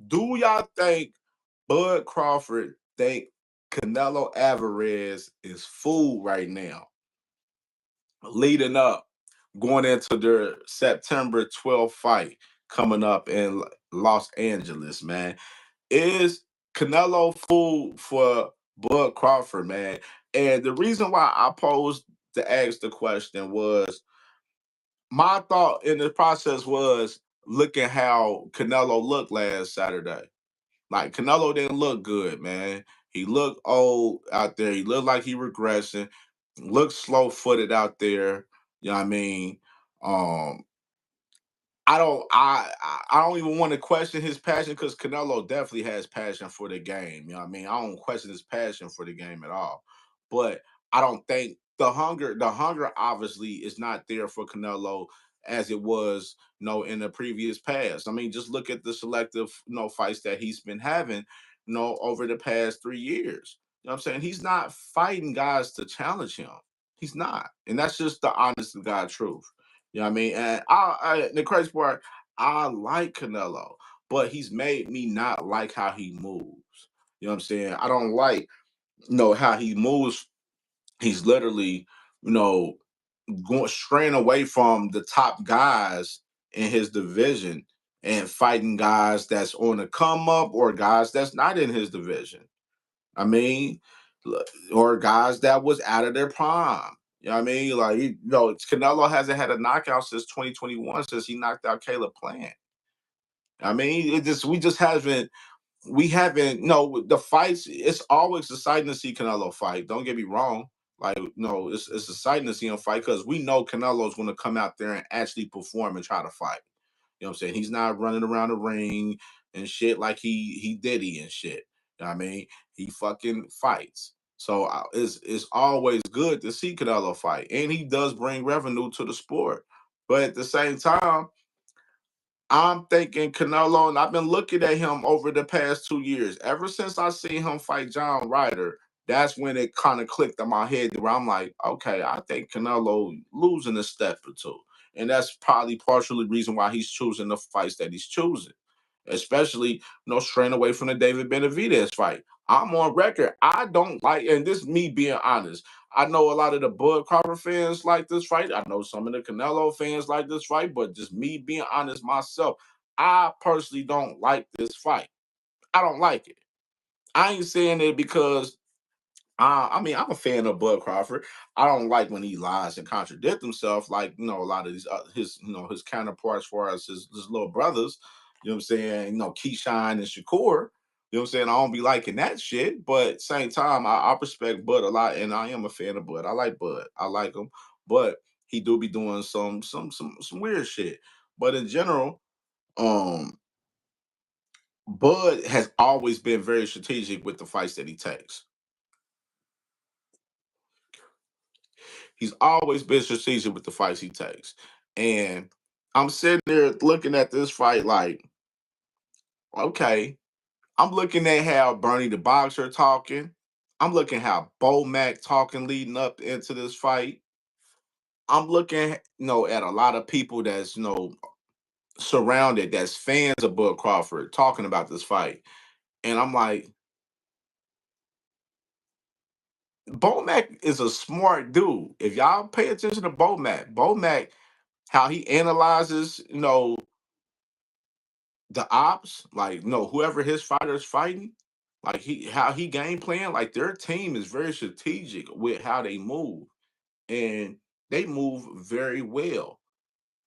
Do y'all think Bud Crawford think Canelo Alvarez is food right now, leading up, going into their September 12th fight coming up in Los Angeles, man? Is Canelo food for Bud Crawford, man? And the reason why I posed to ask the question was my thought in the process was looking how Canelo looked last Saturday. Like Canelo didn't look good, man. He looked old out there. He looked like he regressing. Looked slow footed out there. You know what I mean? Um, I don't even want to question his passion because Canelo definitely has passion for the game. You know what I mean? I don't question his passion for the game at all. But I don't think the hunger obviously is not there for Canelo as it was, in the previous past. I mean, just look at the selective, fights that he's been having, over the past 3 years. You know what I'm saying? He's not fighting guys to challenge him. He's not. And that's just the honest to God truth. You know what I mean? And the crazy part, I like Canelo, but he's made me not like how he moves. You know what I'm saying? I don't like, how he moves. He's literally, you know, going straying away from the top guys in his division and fighting guys that's on the come up or guys that's not in his division. I mean, or guys that was out of their prime. You know what I mean? Like, Canelo hasn't had a knockout since 2021, since he knocked out Caleb Plant. I mean, we haven't, the fights, it's always exciting to see Canelo fight. Don't get me wrong. Like, no, it's exciting to see him fight because we know Canelo's going to come out there and actually perform and try to fight. You know what I'm saying? He's not running around the ring and shit like he Diddy and shit. You know what I mean? He fucking fights. So it's always good to see Canelo fight, and he does bring revenue to the sport. But at the same time, I'm thinking Canelo, and I've been looking at him over the past 2 years. Ever since I seen him fight John Ryder, that's when it kind of clicked in my head where I'm like, okay, I think Canelo losing a step or two. And that's probably partially the reason why he's choosing the fights that he's choosing. Especially, straying away from the David Benavidez fight. I'm on record. I don't like, and this is me being honest. I know a lot of the Bud Crawford fans like this fight. I know some of the Canelo fans like this fight, but just me being honest myself, I personally don't like this fight. I don't like it. I ain't saying it because I mean, I'm a fan of Bud Crawford. I don't like when he lies and contradicts himself, like a lot of these his counterparts, as far as his little brothers. You know what I'm saying? Keyshawn and Shakur. You know what I'm saying? I don't be liking that shit, but same time, I respect Bud a lot, and I am a fan of Bud. I like Bud. I like him, but he do be doing some weird shit. But in general, um, Bud has always been very strategic with the fights that he takes. He's always been strategic with the fights he takes. And I'm sitting there looking at this fight like, okay, I'm looking at how Bernie the Boxer talking. I'm looking how Bo Mac talking leading up into this fight. I'm looking, at a lot of people that's, surrounded, that's fans of Bud Crawford talking about this fight. And I'm like, Bo Mac is a smart dude. If y'all pay attention to Bo Mac, how he analyzes, the ops, like whoever his fighter's fighting, like how he game plan, like their team is very strategic with how they move, and they move very well.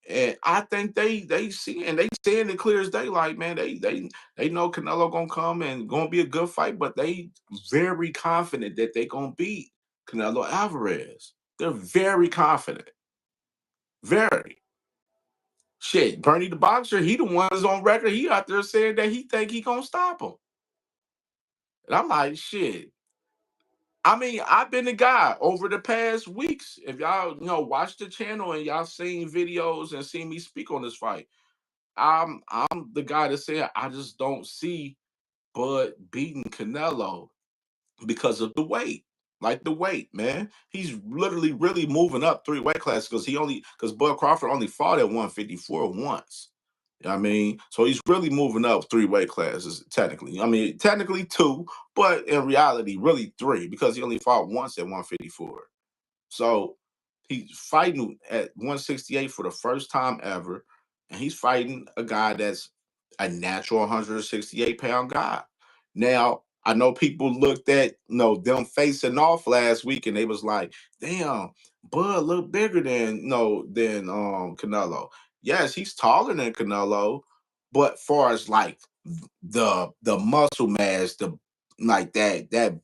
And I think they see and they stand it clear as daylight, man. They know Canelo gonna come and gonna be a good fight, but they very confident that they gonna beat Canelo Alvarez. They're very confident, very. Shit, Bernie the Boxer, he the one that's on record. He out there saying that he think he gonna stop him. And I'm like, shit. I mean, I've been the guy over the past weeks. If y'all, watch the channel and y'all seen videos and seen me speak on this fight, I'm the guy that said I just don't see Bud beating Canelo because of the weight. Like the weight, man. He's literally really moving up 3 weight classes because Bud Crawford only fought at 154 once. You know what I mean? So he's really moving up 3 weight classes, technically. I mean, technically 2, but in reality, really 3, because he only fought once at 154. So he's fighting at 168 for the first time ever, and he's fighting a guy that's a natural 168-pound guy. Now, I know people looked at them facing off last week, and they was like, "Damn, Bud look bigger than Canelo." Yes, he's taller than Canelo, but far as like the muscle mass, the like that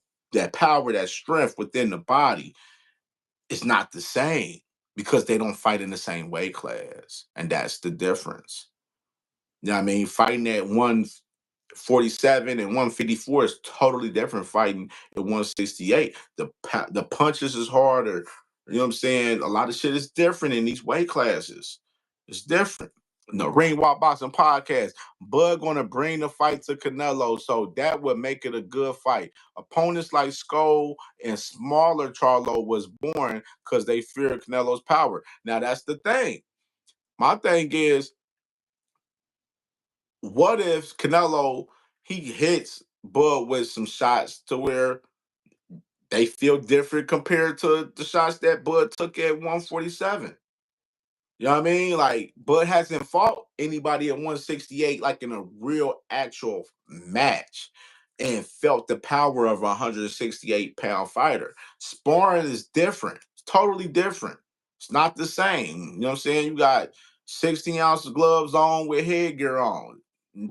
power, that strength within the body, it's not the same because they don't fight in the same weight class. And that's the difference. You know what I mean? Fighting at 147 and 154 is totally different fighting at 168. The punches is harder. You know what I'm saying? A lot of shit is different in these weight classes. It's different. No, Ring Walk Boxing Podcast. Bud gonna bring the fight to Canelo, so that would make it a good fight. Opponents like Skull and smaller Charlo was born because they feared Canelo's power. Now that's the thing. My thing is, what if Canelo he hits Bud with some shots to where they feel different compared to the shots that Bud took at 147? You know what I mean? Like, Bud hasn't fought anybody at 168 like in a real actual match and felt the power of a 168-pound fighter. Sparring is different. It's totally different. It's not the same. You know what I'm saying? You got 16-ounce gloves on with headgear on.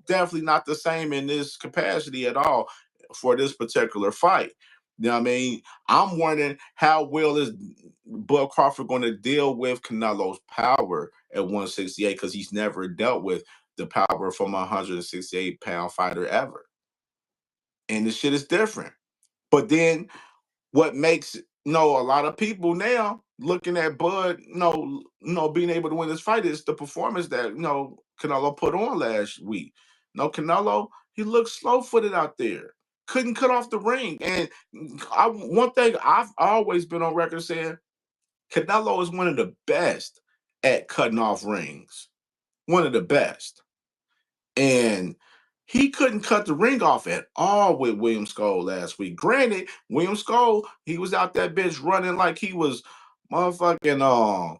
Definitely not the same in this capacity at all for this particular fight. You know what I mean? I'm wondering how well is Bud Crawford going to deal with Canelo's power at 168 because he's never dealt with the power from a 168-pound fighter ever. And this shit is different. But then what makes a lot of people now looking at Bud, being able to win this fight is the performance that Canelo put on last week. Canelo, he looked slow-footed out there, couldn't cut off the ring. And one thing I've always been on record saying, Canelo is one of the best at cutting off rings, one of the best. And he couldn't cut the ring off at all with William Skull last week. Granted, William Skull, he was out that bitch running like he was motherfucking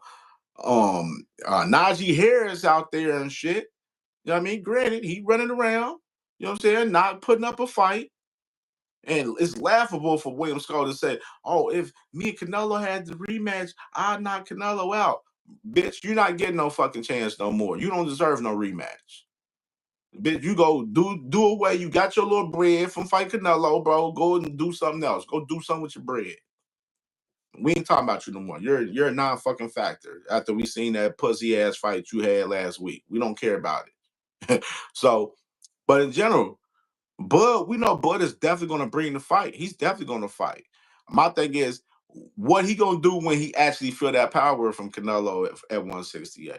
Najee Harris out there and shit. You know what I mean? Granted, he running around, you know what I'm saying, not putting up a fight. And it's laughable for William Skull to say, "Oh, if me and Canelo had the rematch, I'd knock Canelo out." Bitch, you're not getting no fucking chance no more. You don't deserve no rematch. Bitch, you go do away. You got your little bread from fight Canelo, bro. Go and do something else. Go do something with your bread. We ain't talking about you no more. You're a non-fucking factor after we seen that pussy ass fight you had last week. We don't care about it. So, but in general, Bud, we know Bud is definitely going to bring the fight. He's definitely going to fight. My thing is, what he going to do when he actually feel that power from Canelo at 168? You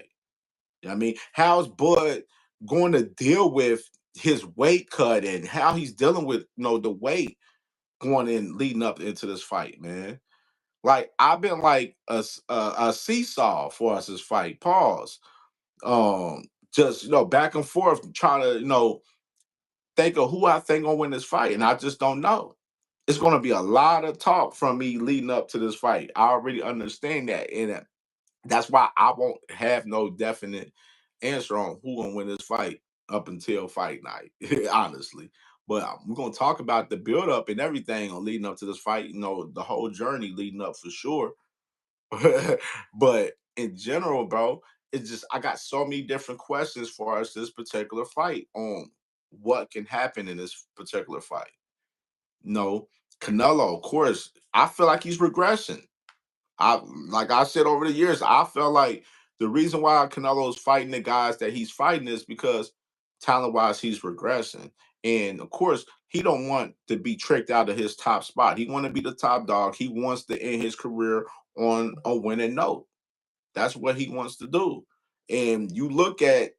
know what I mean? How's Bud going to deal with his weight cut and how he's dealing with the weight going in leading up into this fight, man? Like, I've been like a seesaw for us this fight. Pause. Just back and forth, trying to think of who I think gonna win this fight, and I just don't know. It's gonna be a lot of talk from me leading up to this fight. I already understand that, and that's why I won't have no definite answer on who gonna win this fight up until fight night, honestly. But we're gonna talk about the build up and everything on leading up to this fight. The whole journey leading up for sure. But in general, bro, it's just I got so many different questions for us this particular fight on what can happen in this particular fight. Canelo, of course, I feel like he's regressing. Like I said over the years, I felt like the reason why Canelo's fighting the guys that he's fighting is because talent-wise he's regressing. And of course, he don't want to be tricked out of his top spot. He want to be the top dog. He wants to end his career on a winning note. That's what he wants to do. And you look at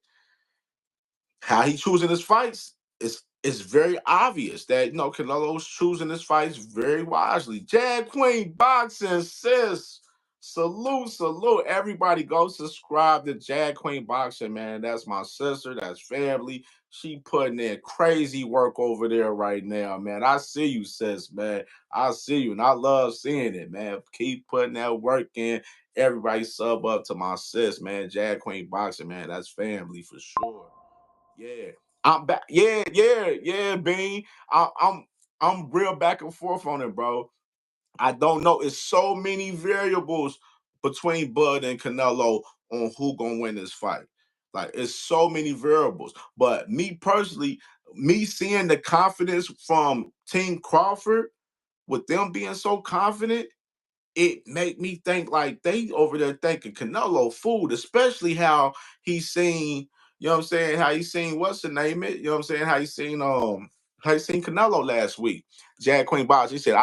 how he choosing his fights, it's very obvious that Canelo's choosing his fights very wisely. Jag Queen Boxing, sis. Salute, salute. Everybody go subscribe to Jag Queen Boxing, man. That's my sister. That's family. She putting in crazy work over there right now, man. I see you, sis, man. I see you, and I love seeing it, man. Keep putting that work in. Everybody sub up to my sis, man. Jag Queen Boxing, man. That's family for sure. Yeah. I'm back. Yeah, yeah, yeah, Bean. I'm real back and forth on it, bro. I don't know. It's so many variables between Bud and Canelo on who gonna win this fight. Like it's so many variables. But me personally, me seeing the confidence from Team Crawford with them being so confident, it made me think like they over there thinking Canelo food, especially how he's seen, you know what I'm saying, how he seen what's the name it, you know what I'm saying, how he seen Canelo last week. Jag Queen Boxing. He said,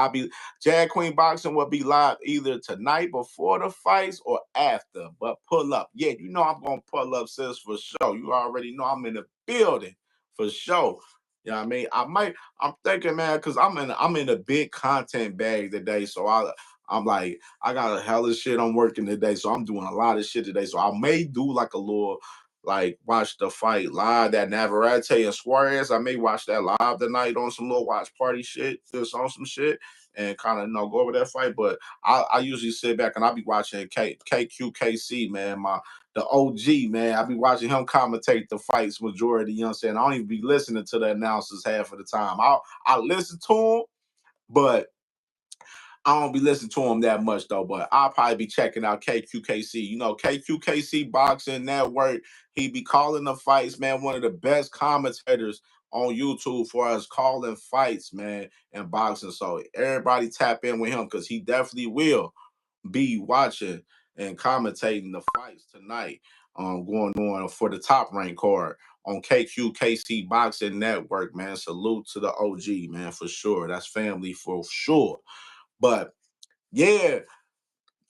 Jag Queen Boxing will be live either tonight before the fights or after. But pull up. Yeah, you know I'm gonna pull up, sis, for sure. You already know I'm in the building for sure. You know what I mean? I'm thinking, man, because I'm in a big content bag today. So I'm like, I got a hell of shit I'm working today. So I'm doing a lot of shit today. So I may do like a little, like, watch the fight live, that Navarrete and Suarez. I may watch that live tonight on some little watch party shit, just on some shit, and kind of, go over that fight. But I usually sit back and I'll be watching KQKC, man, the OG, man. I be watching him commentate the fights majority, you know what I'm saying? I don't even be listening to the announcers half of the time. I listen to him, but I don't be listening to him that much though, but I'll probably be checking out KQKC. You know, KQKC Boxing Network. He be calling the fights, man. One of the best commentators on YouTube for us calling fights, man, and boxing. So everybody tap in with him because he definitely will be watching and commentating the fights tonight. Going on for the top rank card on KQKC Boxing Network, man. Salute to the OG, man, for sure. That's family for sure. But yeah,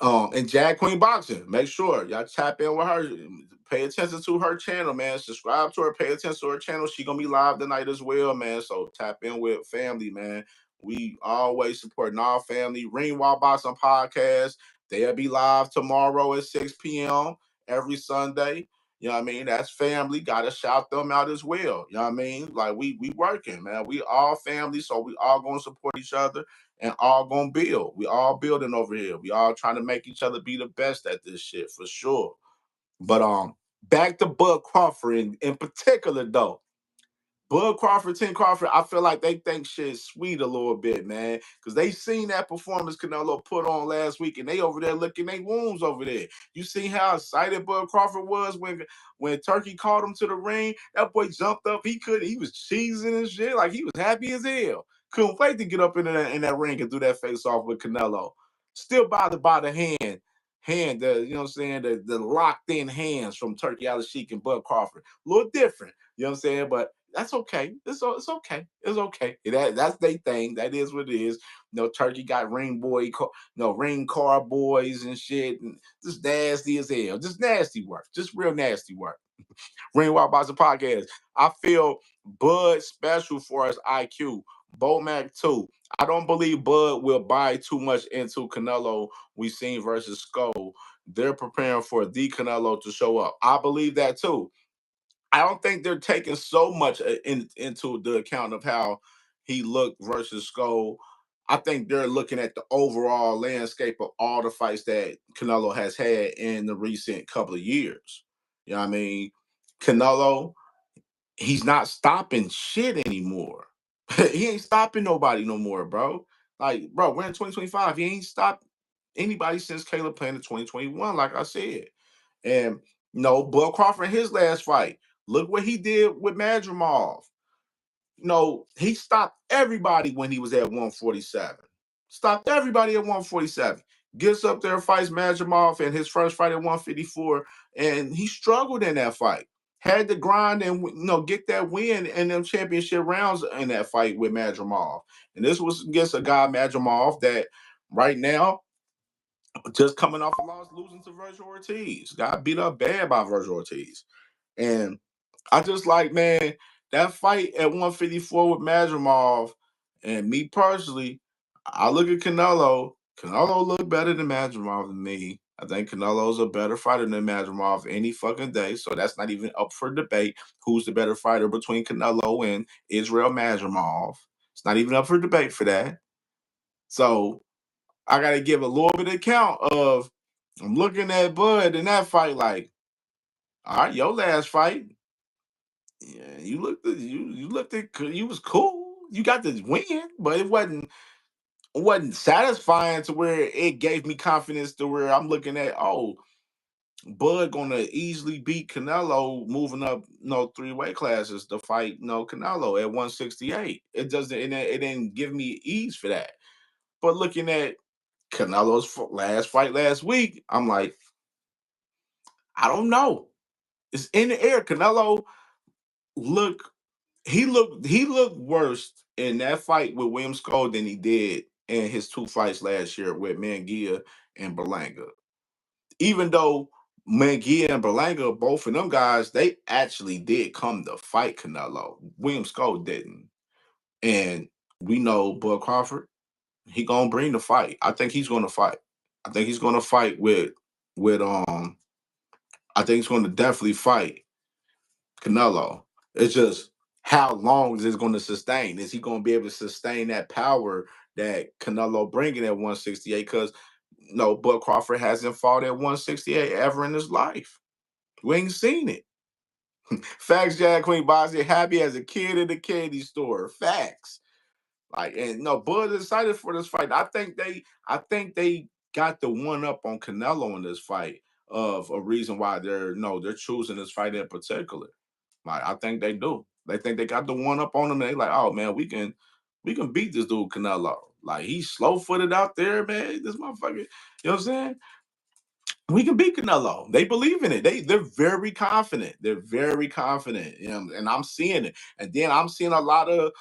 and Jag Queen Boxing. Make sure y'all tap in with her. Pay attention to her channel, man. Subscribe to her. Pay attention to her channel. She gonna be live tonight as well, man. So tap in with family, man. We always supporting our family. Ringwald Boxing Podcast. They'll be live tomorrow at 6 p.m. every Sunday. You know what I mean? That's family. Gotta shout them out as well. You know what I mean? Like we working, man. We all family, so we all gonna support each other and all gonna build. We all building over here. We all trying to make each other be the best at this shit for sure. But back to Bud Crawford in particular though. Bud Crawford, Tim Crawford, I feel like they think shit's sweet a little bit, man. Because they seen that performance Canelo put on last week, and they over there licking their wounds over there. You see how excited Bud Crawford was when Turkey called him to the ring? That boy jumped up. He was cheesing and shit. Like he was happy as hell. Couldn't wait to get up in that ring and do that face off with Canelo. Still bothered by the the, you know what I'm saying, the locked in hands from Turkey Al-Sheikh and Bud Crawford. A little different, you know what I'm saying? But that's okay. It's okay. It's okay. That's their thing. That is what it is. Turkey got ring car boys and shit, and just nasty as hell. Just nasty work. Just real nasty work. Ring Wild Boxing Podcast. I feel Bud special for his IQ. Bomac too. I don't believe Bud will buy too much into Canelo we seen versus Skull. They're preparing for the Canelo to show up. I believe that too. I don't think they're taking so much into the account of how he looked versus Skull. I think they're looking at the overall landscape of all the fights that Canelo has had in the recent couple of years. You know what I mean? Canelo, he's not stopping shit anymore. He ain't stopping nobody no more, bro. Like, bro, we're in 2025. He ain't stopped anybody since Caleb playing in 2021, like I said. And Bud Crawford, his last fight, look what he did with Madrimov. He stopped everybody when he was at 147. Stopped everybody at 147. Gets up there, fights Madrimov in his first fight at 154, and he struggled in that fight. Had to grind and get that win in them championship rounds in that fight with Madrimov. And this was against a guy, Madrimov, that right now just coming off a loss, losing to Virgil Ortiz. Got beat up bad by Virgil Ortiz. And I just like, man, that fight at 154 with Madrimov, and me personally, I look at Canelo. Canelo looked better than Madrimov to me. I think Canelo's a better fighter than Madrimov any fucking day. So that's not even up for debate. Who's the better fighter between Canelo and Israel Madrimov? It's not even up for debate for that. So I got to give a little bit of account of, I'm looking at Bud in that fight like, all right, your last fight, yeah, you looked at, you was cool. You got the win, but it wasn't satisfying to where it gave me confidence to where I'm looking at, oh, Bud gonna easily beat Canelo moving up, three weight classes to fight, Canelo at 168. It didn't give me ease for that. But looking at Canelo's last fight last week, I'm like, I don't know. It's in the air. Canelo look, he looked worse in that fight with William Skull than he did in his two fights last year with Manguia and Berlanga. Even though Manguia and Berlanga, both of them guys, they actually did come to fight Canelo. William Skull didn't. And we know Bud Crawford, he gonna bring the fight. I think he's gonna fight. I think he's gonna fight with I think he's gonna definitely fight Canelo. It's just how long is this going to sustain? Is he going to be able to sustain that power that Canelo bringing at 168? Because no, Bud Crawford hasn't fought at 168 ever in his life. We ain't seen it. Facts, Jack Queen Bossy, happy as a kid in the candy store. Facts. Like, and no, Bud is excited for this fight. I think they got the one up on Canelo in this fight of a reason why they're choosing this fight in particular. Like, I think they do. They think they got the one up on them. They like, oh man, we can beat this dude Canelo. Like, he's slow footed out there, man. This motherfucker, you know what I'm saying? We can beat Canelo. They believe in it. They're very confident. They're very confident. And I'm seeing it. And then I'm seeing a lot of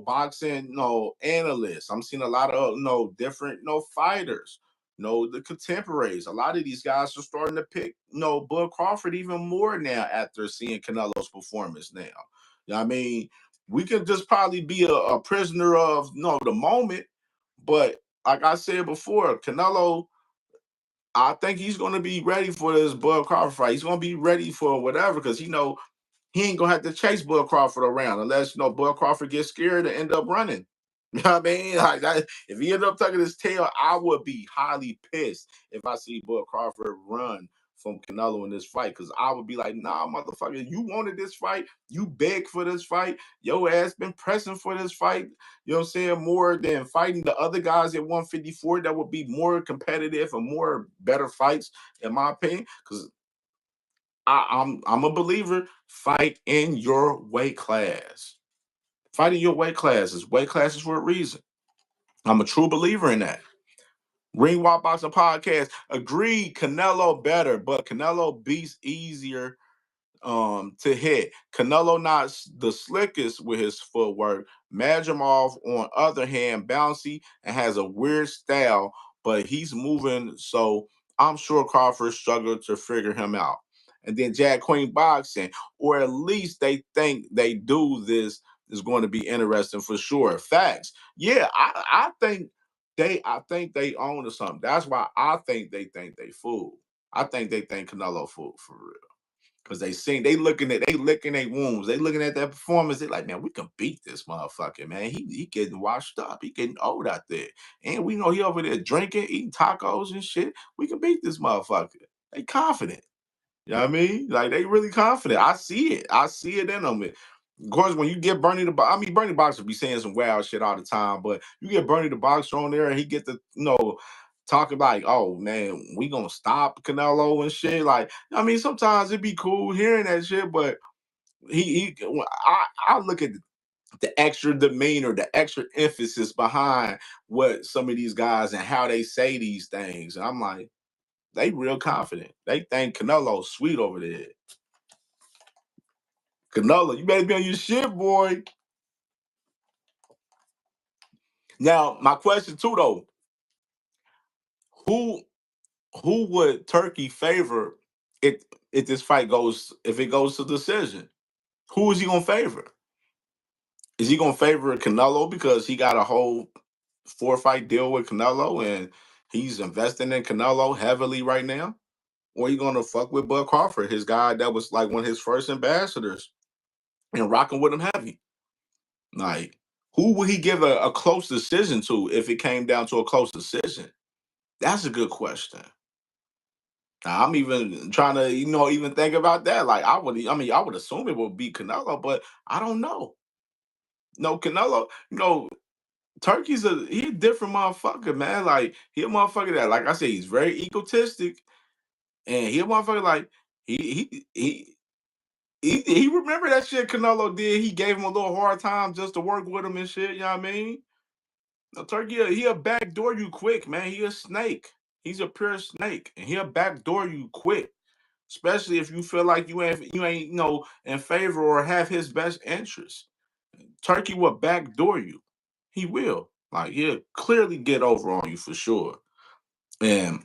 boxing analysts. I'm seeing a lot of different fighters. The contemporaries. A lot of these guys are starting to pick Bud Crawford even more now after seeing Canelo's performance now. You know what I mean? We could just probably be a prisoner of the moment. But like I said before, Canelo, I think he's going to be ready for this Bud Crawford fight. He's going to be ready for whatever because he ain't going to have to chase Bud Crawford around unless Bud Crawford gets scared and end up running. You know what I mean? Like that, if he ended up tucking his tail, I would be highly pissed if I see Bud Crawford run from Canelo in this fight because I would be like, nah, motherfucker, you wanted this fight. You begged for this fight. Your ass been pressing for this fight. You know what I'm saying? More than fighting the other guys at 154 that would be more competitive and more better fights, in my opinion. Because I'm a believer, fight in your weight class. Fight in your weight classes. Weight classes for a reason. I'm a true believer in that. Ring Walk Boxing Podcast. Agreed, Canelo better, but Canelo beats easier to hit. Canelo not the slickest with his footwork. Madrimov, on other hand, bouncy and has a weird style, but he's moving, so I'm sure Crawford struggled to figure him out. And then Jack Queen Boxing, or at least they think they do this is going to be interesting for sure. Facts. Yeah, I think they own to something. That's why I think they fool. I think they think Canelo fool for real. Cause they licking their wounds. They looking at that performance. They like, man, we can beat this motherfucker, man. He getting washed up. He getting old out there. And we know he over there drinking, eating tacos and shit. We can beat this motherfucker. They confident. You know what I mean? Like they really confident. I see it. I see it in them. Of course, when you get Bernie Bernie Boxer be saying some wild shit all the time, but you get Bernie the Boxer on there and he get to, talking like, oh man, we gonna stop Canelo and shit. Like, I mean, sometimes it'd be cool hearing that shit, but I look at the extra demeanor, the extra emphasis behind what some of these guys and how they say these things. And I'm like, they real confident. They think Canelo's sweet over there. Canelo, you better be on your shit, boy. Now, my question too, though, who who would Turkey favor if this fight goes if it goes to decision? Who is he gonna favor? Is he gonna favor Canelo because he got a whole 4-fight deal with Canelo and he's investing in Canelo heavily right now? Or you gonna fuck with Bud Crawford, his guy that was like one of his first ambassadors and rocking with him heavy? Like, who would he give a close decision to if it came down to a close decision? That's a good question. Now, I'm even trying to, even think about that. Like, I would assume it would be Canelo, but I don't know. No, Canelo, he a different motherfucker, man. Like, he a motherfucker that, like I said, he's very egotistic, and he a motherfucker like he remember that shit Canelo did. He gave him a little hard time just to work with him and shit. You know what I mean? No, Turkey, he'll backdoor you quick, man. He a snake. He's a pure snake, and he'll backdoor you quick. Especially if you feel like you ain't in favor or have his best interest. Turkey will backdoor you. He will. Like, he'll clearly get over on you for sure. And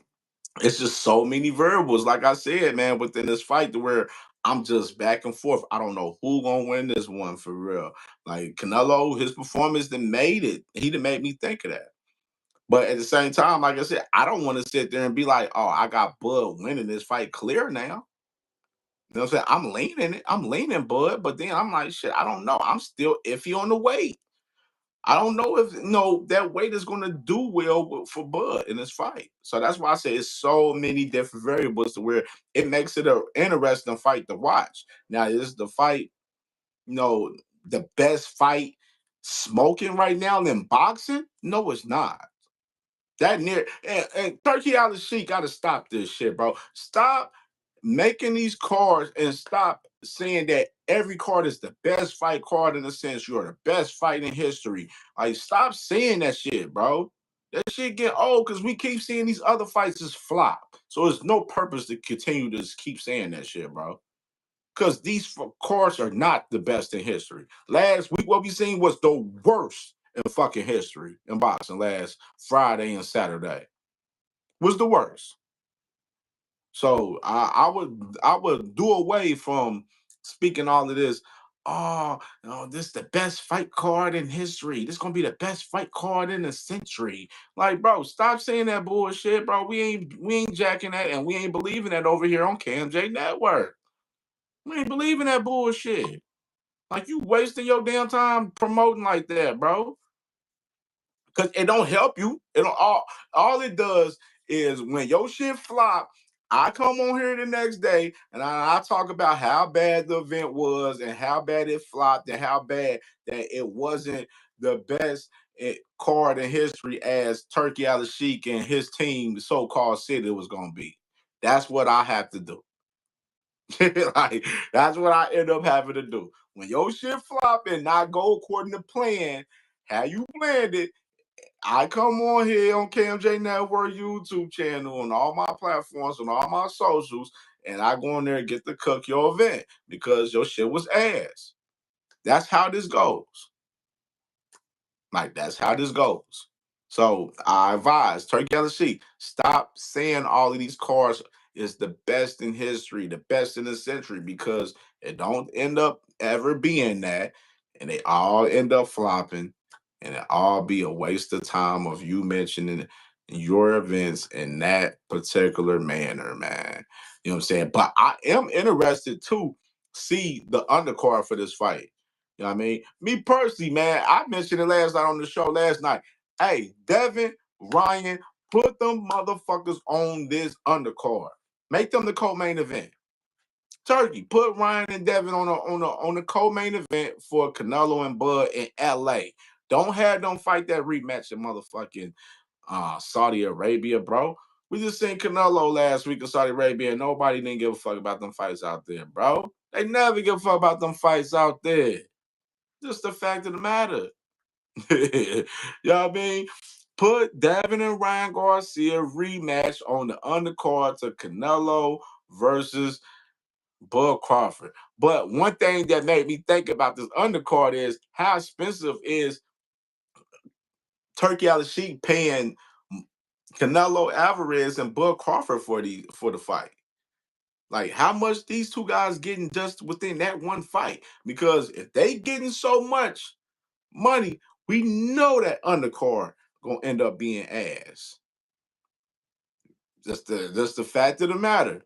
it's just so many variables, like I said, man, within this fight to where I'm just back and forth. I don't know who gonna win this one for real. Like Canelo, his performance that made it. He done made me think of that. But at the same time, like I said, I don't want to sit there and be like, oh, I got Bud winning this fight clear now. You know what I'm saying? I'm leaning it. I'm leaning Bud, but then I'm like, shit, I don't know. I'm still iffy on the weight. I don't know if that weight is going to do well for Bud in this fight. So that's why I say it's so many different variables to where it makes it an interesting fight to watch. Now, is the fight, the best fight smoking right now in boxing? No, it's not. That near and Turkey Alley Sheik got to stop this shit, bro. Stop making these cards and stop saying that every card is the best fight card in a sense. You're the best fight in history. Like, stop saying that shit, bro. That shit get old because we keep seeing these other fights just flop. So there's no purpose to continue to just keep saying that shit, bro. Because these cards are not the best in history. Last week, what we seen was the worst in fucking history in boxing last Friday and Saturday. Was the worst. So I would do away from speaking all of this. Oh, this is the best fight card in history. This gonna be the best fight card in the century. Like, bro, stop saying that bullshit, bro. We ain't jacking that, and we ain't believing that over here on CamJNetwork. We ain't believing that bullshit. Like, you wasting your damn time promoting like that, bro. Because it don't help you. It don't all it does is when your shit flop, I come on here the next day and I talk about how bad the event was and how bad it flopped and how bad that it wasn't the best card in history as Turkey Al Sheik and his team, the so-called city, was gonna be. That's what I have to do. Like, that's what I end up having to do. When your shit flop and not go according to plan, how you planned it, I come on here on CamJNetwork YouTube channel on all my platforms on all my socials, and I go in there and get to cook your event because your shit was ass. That's how this goes. Like, that's how this goes. So I advise Turkey LC, stop saying all of these cards is the best in history, the best in the century, because it don't end up ever being that, and they all end up flopping, and it all be a waste of time of you mentioning your events in that particular manner, man. You know what I'm saying? But I am interested to see the undercard for this fight. You know what I mean? Me personally, man, I mentioned it last night on the show last night. Hey, Devin, Ryan, put them motherfuckers on this undercard. Make them the co-main event. Turkey, put Ryan and Devin on the co-main event for Canelo and Bud in LA. Don't have them fight that rematch in motherfucking Saudi Arabia, bro. We just seen Canelo last week in Saudi Arabia, and nobody didn't give a fuck about them fights out there, bro. They never give a fuck about them fights out there. Just the fact of the matter. You know what I mean? Put Devin and Ryan Garcia rematch on the undercard to Canelo versus Bud Crawford. But one thing that made me think about this undercard is how expensive is Turkey Al Sheik paying Canelo Alvarez and Bud Crawford for the fight. Like, how much these two guys getting just within that one fight? Because if they getting so much money, we know that undercard gonna end up being ass. Just the fact of the matter.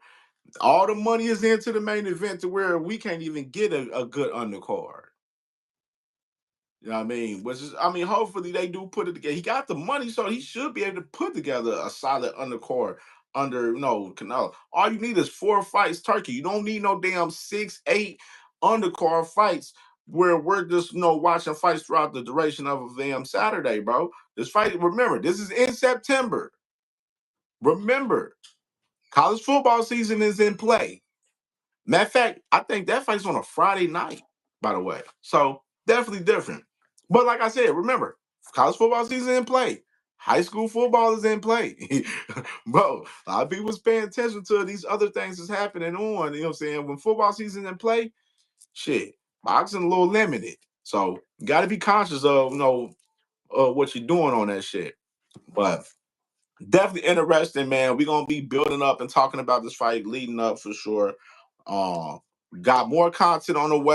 All the money is into the main event to where we can't even get a good undercard. You know what I mean? Which is, I mean, hopefully they do put it together. He got the money, so he should be able to put together a solid undercard under, Canelo. All you need is 4 fights, turkey. You don't need no damn 6, 8 undercard fights where we're just, watching fights throughout the duration of a damn Saturday, bro. This fight, remember, this is in September. Remember, college football season is in play. Matter of fact, I think that fight's on a Friday night, by the way. So definitely different. But like I said, remember, college football season in play. High school football is in play. Bro, a lot of people's paying attention to these other things that's happening on. You know what I'm saying? When football season in play, shit, boxing a little limited. So you got to be conscious of, what you're doing on that shit. But definitely interesting, man. We're gonna be building up and talking about this fight leading up for sure. Got more content on the way.